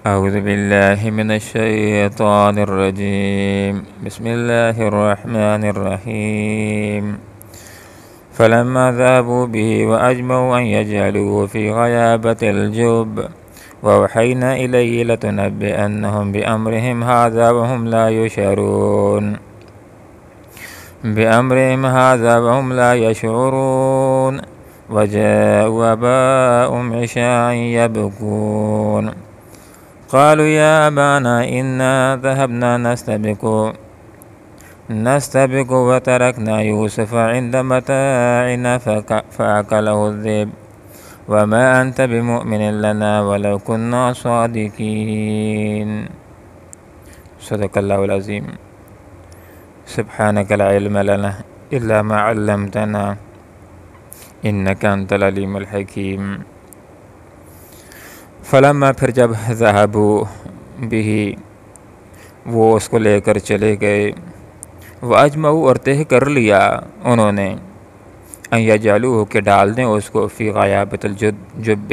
أعوذ بالله من الشيطان الرجيم بسم الله الرحمن الرحيم فلما ذهبوا به وأجمعوا أن يجعلوه في غيابة الجب وأوحينا إليه لتنبئنهم بأمرهم هذا وهم لا يشعرون وجاءوا أباءهم عشاء يبكون قالوا يا أبانا إنا ذهبنا نستبق وتركنا يوسف عند متاعنا فأكله الذئب وما أنت بمؤمن لنا ولو كنا صادقين صدق الله العظيم سبحانك لا علم لنا إلا ما علمتنا إنك أنت العليم الحكيم فلما پھر جب ذہبوا به وہ اس کو لے کر چلے گئے واجمعوا اور طے کر لیا انہوں نے ان یجعلوہ کہ ڈال دیں اس کو فی غیابۃ الجب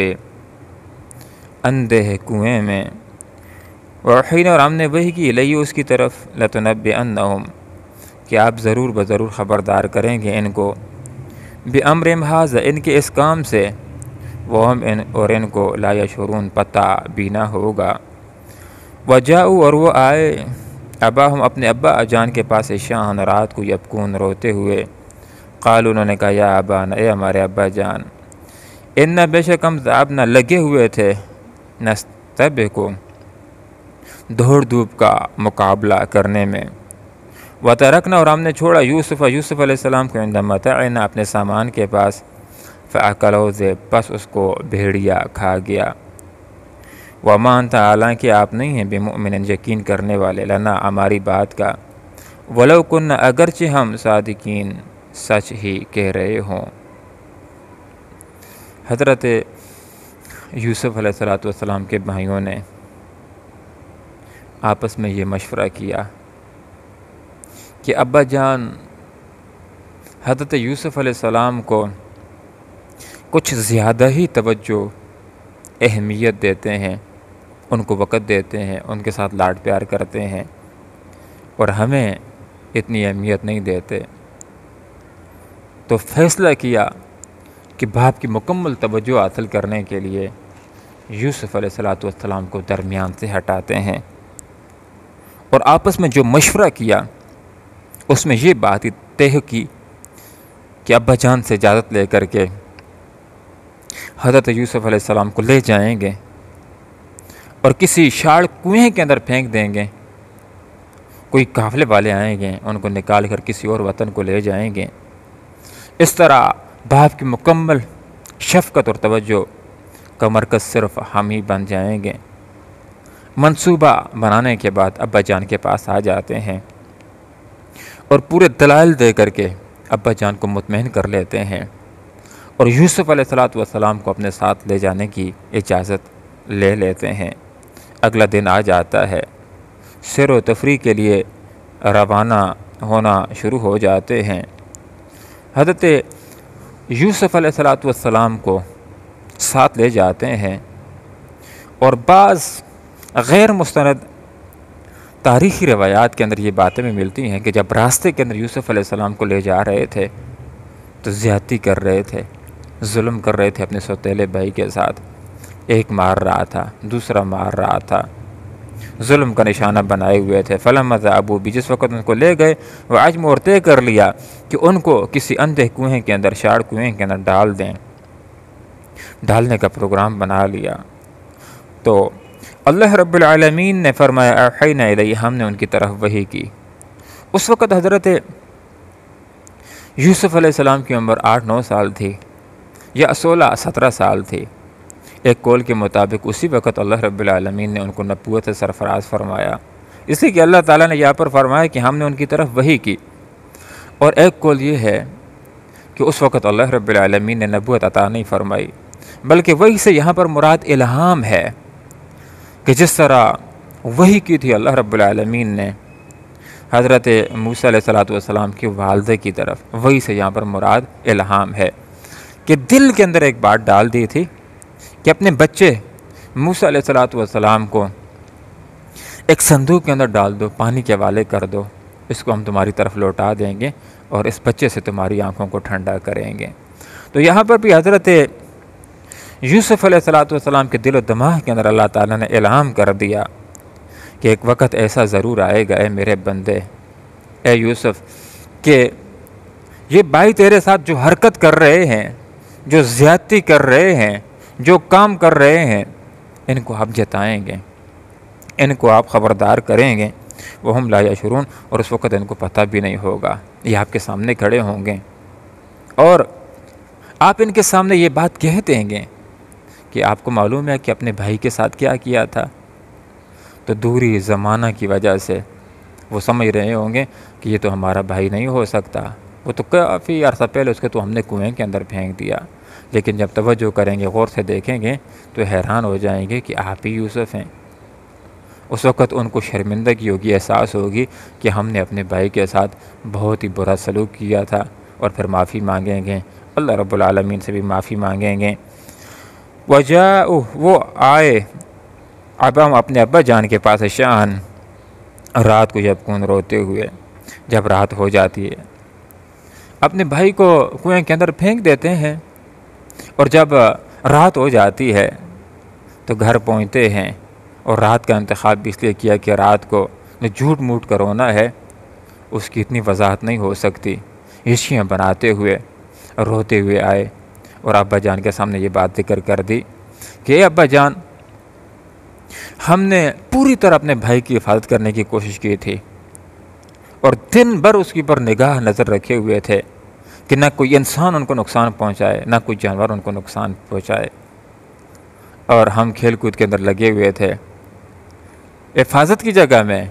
اندھے کنویں میں وحینا اور ہم نے وحی کی الیہ اس کی طرف لتنبئنہم کہ آپ ضرور بضرور خبردار کریں گے ان کو بامرہم ھذا ان کے اس کام سے اور ان کو لا یشعرون پتہ بھی نہ ہوگا وجاؤ اور وہ آئے اباہم اپنے ابا جان کے پاس شان رات کو یبکون روتے ہوئے قالوا انہوں نے کہا یا ابانا اے ہمارے ابا جان ان بے شک ہم ذهبنا لگے ہوئے تھے نستبقوا دوڑ دھوپ کا مقابلہ کرنے میں وترکنا اور ہم نے چھوڑا یوسف علیہ السلام کو عند متاعنا اپنے سامان کے پاس فأکلہ الذئب پس اس کو بھیڑیا کھا گیا وما انت حالانکہ آپ نہیں ہیں بمؤمن یقین کرنے والے لنا ہماری بات کا ولو کننا اگرچہ ہم صادقین سچ ہی کہہ رہے ہوں۔ حضرت یوسف علیہ السلام کے بھائیوں نے آپس میں یہ مشورہ کیا کہ ابا جان حضرت یوسف علیہ السلام کو کچھ زیادہ ہی توجہ اہمیت دیتے ہیں، ان کو وقت دیتے ہیں، ان کے ساتھ لاڈ پیار کرتے ہیں، اور ہمیں اتنی اہمیت نہیں دیتے۔ تو فیصلہ کیا کہ باپ کی مکمل توجہ حاصل کرنے کے لیے یوسف علیہ السلام کو درمیان سے ہٹاتے ہیں، اور آپس میں جو مشورہ کیا اس میں یہ بات طے کی کہ ابا جان سے اجازت لے کر کے حضرت یوسف علیہ السلام کو لے جائیں گے اور کسی شاڑ کنویں کے اندر پھینک دیں گے، کوئی قافلے والے آئیں گے ان کو نکال کر کسی اور وطن کو لے جائیں گے۔ اس طرح باپ کی مکمل شفقت اور توجہ کا مرکز صرف ہم ہی بن جائیں گے۔ منصوبہ بنانے کے بعد ابا جان کے پاس آ جاتے ہیں اور پورے دلائل دے کر کے ابا جان کو مطمئن کر لیتے ہیں، اور یوسف علیہ السلام کو اپنے ساتھ لے جانے کی اجازت لے لیتے ہیں۔ اگلا دن آ جاتا ہے، سیر و تفریح کے لیے روانہ ہونا شروع ہو جاتے ہیں۔ حضرت یوسف علیہ السلام کو ساتھ لے جاتے ہیں، اور بعض غیر مستند تاریخی روایات کے اندر یہ باتیں بھی ملتی ہیں کہ جب راستے کے اندر یوسف علیہ السلام کو لے جا رہے تھے تو زیادتی کر رہے تھے، ظلم کر رہے تھے اپنے سوتیلے بھائی کے ساتھ، ایک مار رہا تھا، دوسرا مار رہا تھا، ظلم کا نشانہ بنائے ہوئے تھے۔ فلما ذهبوا به جس وقت ان کو لے گئے وہ عزم اور طے کر لیا کہ ان کو کسی اندھے کنویں کے اندر، شاڑ کنویں کے اندر ڈال دیں، ڈالنے کا پروگرام بنا لیا۔ تو اللہ رب العالمین نے فرمایا اوحینا الیہ ہم نے ان کی طرف وحی کی۔ اس وقت حضرت یوسف علیہ السلام کی عمر 8-9 سال تھی یا 16-17 سال تھی۔ ایک قول کے مطابق اسی وقت اللہ رب العالمین نے ان کو نبوت سے سرفراز فرمایا، اس لیے کہ اللہ تعالیٰ نے یہاں پر فرمایا کہ ہم نے ان کی طرف وحی کی، اور ایک قول یہ ہے کہ اس وقت اللہ رب العالمین نے نبوت عطا نہیں فرمائی، بلکہ وحی سے یہاں پر مراد الہام ہے کہ جس طرح وحی کی تھی اللہ رب العالمین نے حضرت موسیٰ علیہ السلام کی والدہ کی طرف، وحی سے یہاں پر مراد الہام ہے کہ دل کے اندر ایک بات ڈال دی تھی کہ اپنے بچے موسیٰ علیہ السلام کو ایک صندوق کے اندر ڈال دو، پانی کے حوالے کر دو، اس کو ہم تمہاری طرف لوٹا دیں گے اور اس بچے سے تمہاری آنکھوں کو ٹھنڈا کریں گے۔ تو یہاں پر بھی حضرت یوسف علیہ السلام کے دل و دماغ کے اندر اللہ تعالیٰ نے اعلان کر دیا کہ ایک وقت ایسا ضرور آئے گا اے میرے بندے، اے یوسف، کہ یہ بھائی تیرے ساتھ جو حرکت کر رہے ہیں، جو زیادتی کر رہے ہیں، جو کام کر رہے ہیں، ان کو آپ جتائیں گے، ان کو آپ خبردار کریں گے، وہم لا یشعرون، اور اس وقت ان کو پتہ بھی نہیں ہوگا۔ یہ آپ کے سامنے کھڑے ہوں گے اور آپ ان کے سامنے یہ بات کہہ دیں گے کہ آپ کو معلوم ہے کہ اپنے بھائی کے ساتھ کیا کیا تھا۔ تو دوری زمانہ کی وجہ سے وہ سمجھ رہے ہوں گے کہ یہ تو ہمارا بھائی نہیں ہو سکتا، وہ تو کافی عرصہ پہلے اس کے تو ہم نے کنویں کے اندر پھینک دیا۔ لیکن جب توجہ کریں گے، غور سے دیکھیں گے تو حیران ہو جائیں گے کہ آپ ہی یوسف ہیں۔ اس وقت ان کو شرمندگی ہوگی، احساس ہوگی کہ ہم نے اپنے بھائی کے ساتھ بہت ہی برا سلوک کیا تھا، اور پھر معافی مانگیں گے، اللہ رب العالمین سے بھی معافی مانگیں گے۔ وہ آئے اپنے ابا جان کے پاس شان، رات کو جب کون روتے ہوئے، جب رات ہو جاتی ہے اپنے بھائی کو کنویں کے اندر پھینک دیتے ہیں، اور جب رات ہو جاتی ہے تو گھر پہنچتے ہیں، اور رات کا انتخاب بھی اس لیے کیا کہ رات کو جھوٹ موٹ کا رونا ہے، اس کی اتنی وضاحت نہیں ہو سکتی، ہشیاں بناتے ہوئے روتے ہوئے آئے اور ابا جان کے سامنے یہ بات ذکر کر دی کہ اے ابا جان، ہم نے پوری طرح اپنے بھائی کی حفاظت کرنے کی کوشش کی تھی، اور دن بھر اس کی پر نگاہ نظر رکھے ہوئے تھے کہ نہ کوئی انسان ان کو نقصان پہنچائے، نہ کوئی جانور ان کو نقصان پہنچائے، اور ہم کھیل کود کے اندر لگے ہوئے تھے۔ حفاظت کی جگہ میں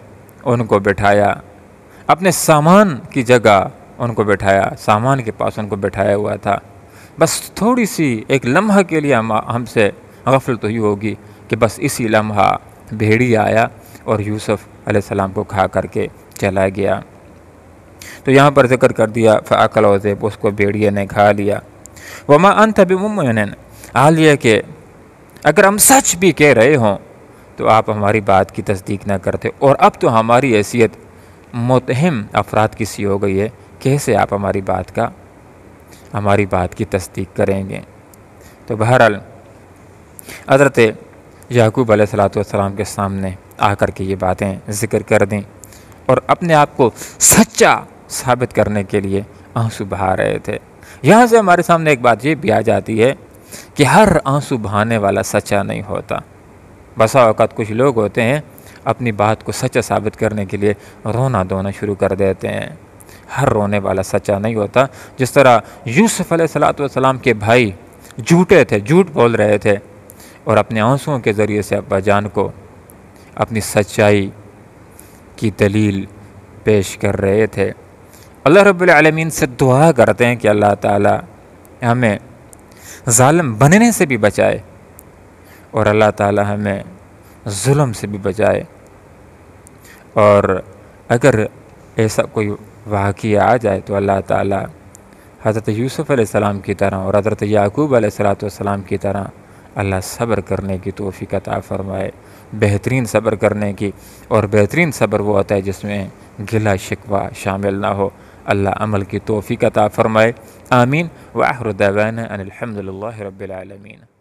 ان کو بٹھایا، اپنے سامان کی جگہ ان کو بٹھایا، سامان کے پاس ان کو بٹھایا ہوا تھا، بس تھوڑی سی ایک لمحہ کے لیے ہم سے غفلت ہوئی ہوگی کہ بس اسی لمحہ بھیڑی آیا اور یوسف علیہ السلام کو کھا کر کے چلا گیا۔ تو یہاں پر ذکر کر دیا فَأَكَلَهُ الذِّئْبُ، اس کو بھیڑیے نے کھا لیا۔ وَمَا أَنْتَ بِمُؤْمِنٍ، حال یہ کہ اگر ہم سچ بھی کہہ رہے ہوں تو آپ ہماری بات کی تصدیق نہ کرتے، اور اب تو ہماری حیثیت متہم افراد کی سی ہو گئی ہے، کیسے آپ ہماری بات کی تصدیق کریں گے؟ تو بہرحال حضرت یعقوب علیہ السلام کے سامنے آ کر کے یہ باتیں ذکر کر دیں، اور اپنے آپ کو سچا ثابت کرنے کے لیے آنسو بہا رہے تھے۔ یہاں سے ہمارے سامنے ایک بات یہ بھی آ جاتی ہے کہ ہر آنسو بہانے والا سچا نہیں ہوتا۔ بسا اوقات کچھ لوگ ہوتے ہیں اپنی بات کو سچا ثابت کرنے کے لیے رونا دھونا شروع کر دیتے ہیں، ہر رونے والا سچا نہیں ہوتا۔ جس طرح یوسف علیہ السلام کے بھائی جھوٹے تھے، جھوٹ بول رہے تھے، اور اپنے آنسوؤں کے ذریعے سے ابا جان کو اپنی سچائی کی دلیل پیش کر رہے تھے۔ اللہ رب العالمین سے دعا کرتے ہیں کہ اللہ تعالی ہمیں ظالم بننے سے بھی بچائے، اور اللہ تعالی ہمیں ظلم سے بھی بچائے، اور اگر ایسا کوئی واقعہ آ جائے تو اللہ تعالی حضرت یوسف علیہ السلام کی طرح اور حضرت یعقوب علیہ السلام کی طرح اللہ صبر کرنے کی توفیق عطا فرمائے، بہترین صبر کرنے کی، اور بہترین صبر وہ ہوتا ہے جس میں گلہ شکوہ شامل نہ ہو۔ اللہ عمل کی توفیق عطا فرمائے، آمین۔ وآخر دعوانا ان الحمد للہ رب العالمین۔